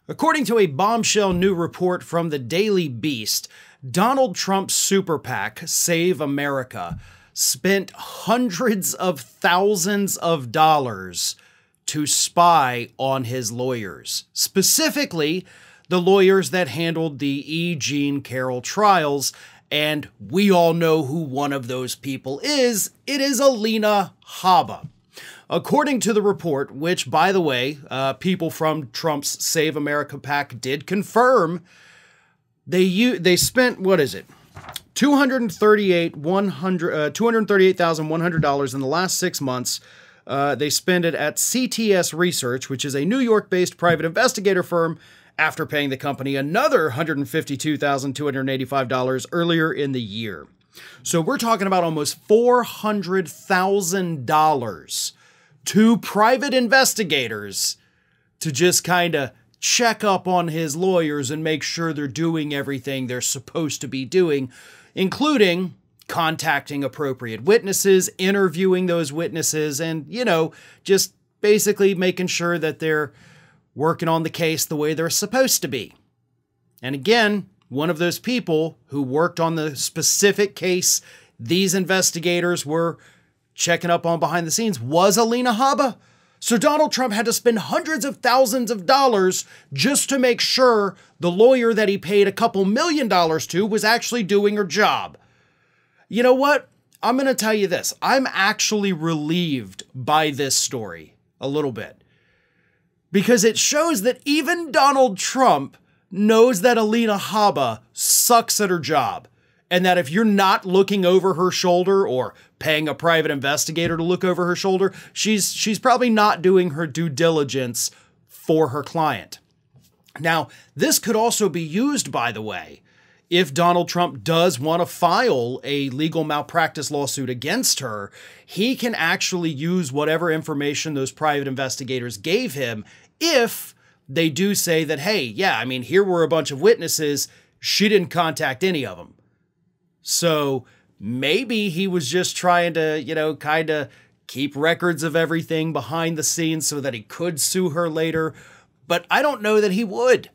According to a bombshell new report from the Daily Beast, Donald Trump's super PAC, Save America, spent hundreds of thousands of dollars to spy on his lawyers, specifically the lawyers that handled the E. Jean Carroll trials, and we all know who one of those people is. It is Alina Habba. According to the report, which, by the way, people from Trump's Save America PAC did confirm, they spent, what is it, $238,100 in the last 6 months. They spent it at CTS Research, which is a New York-based private investigator firm, after paying the company another $152,285 earlier in the year. So we're talking about almost $400,000 to private investigators to just kind of check up on his lawyers and make sure they're doing everything they're supposed to be doing, including contacting appropriate witnesses, interviewing those witnesses, and, just basically making sure that they're working on the case the way they're supposed to be. And again, one of those people who worked on the specific case these investigators were checking up on behind the scenes was Alina Habba. So Donald Trump had to spend hundreds of thousands of dollars just to make sure the lawyer that he paid a couple $1 million to was actually doing her job. You know what? I'm going to tell you this. I'm actually relieved by this story a little bit, because it shows that even Donald Trump knows that Alina Habba sucks at her job, and that if you're not looking over her shoulder or paying a private investigator to look over her shoulder, she's probably not doing her due diligence for her client. Now, this could also be used, by the way, if Donald Trump does want to file a legal malpractice lawsuit against her. He can actually use whatever information those private investigators gave him if they do say that, hey, yeah, I mean, here were a bunch of witnesses. She didn't contact any of them. So maybe he was just trying to, kind of keep records of everything behind the scenes so that he could sue her later. But I don't know that he would.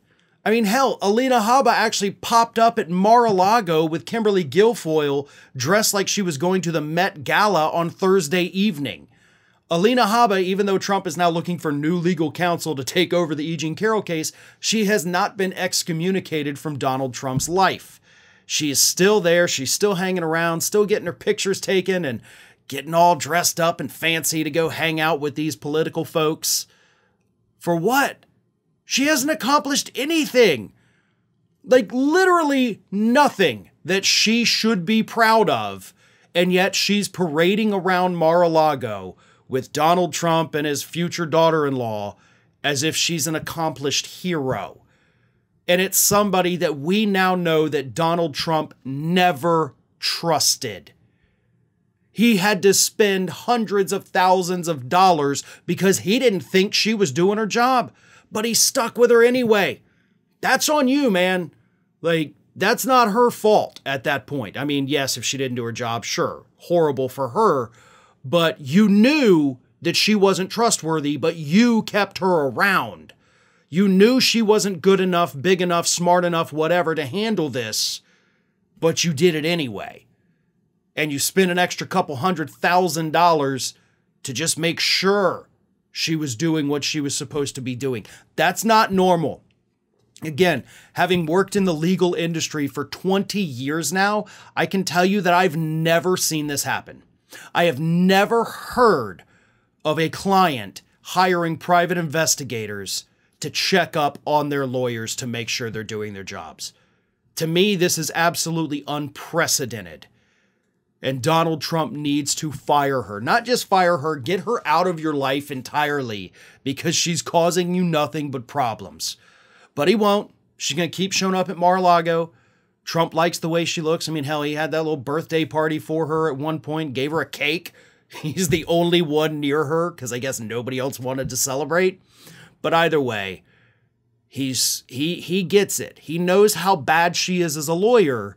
I mean, hell, Alina Habba actually popped up at Mar-a-Lago with Kimberly Guilfoyle dressed like she was going to the Met Gala on Thursday evening. Alina Habba, even though Trump is now looking for new legal counsel to take over the E. Jean Carroll case, she has not been excommunicated from Donald Trump's life. She is still there. She's still hanging around, still getting her pictures taken and getting all dressed up and fancy to go hang out with these political folks. For what? She hasn't accomplished anything. Like, literally nothing that she should be proud of. And yet she's parading around Mar-a-Lago with Donald Trump and his future daughter-in-law as if she's an accomplished hero. And it's somebody that we now know that Donald Trump never trusted. He had to spend hundreds of thousands of dollars because he didn't think she was doing her job. But he stuck with her anyway. That's on you, man. Like, that's not her fault at that point. I mean, yes, if she didn't do her job, sure, horrible for her. But you knew that she wasn't trustworthy, but you kept her around. You knew she wasn't good enough, big enough, smart enough, whatever, to handle this, but you did it anyway. And you spent an extra couple $100,000 to just make sure she was doing what she was supposed to be doing. That's not normal. Again, having worked in the legal industry for 20 years now, I can tell you that I've never seen this happen. I have never heard of a client hiring private investigators to check up on their lawyers to make sure they're doing their jobs. To me, this is absolutely unprecedented. And Donald Trump needs to fire her. Not just fire her, get her out of your life entirely because she's causing you nothing but problems. But he won't. She's going to keep showing up at Mar-a-Lago. Trump likes the way she looks. I mean, hell, he had that little birthday party for her at one point, gave her a cake. He's the only one near her because I guess nobody else wanted to celebrate. But either way, he gets it. He knows how bad she is as a lawyer,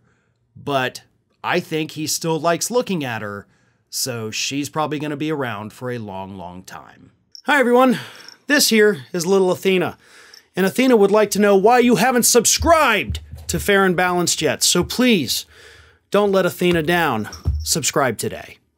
but I think he still likes looking at her, so she's probably going to be around for a long, long time. Hi, everyone. This here is little Athena. And Athena would like to know why you haven't subscribed to Fair and Balanced yet. So please, don't let Athena down. Subscribe today.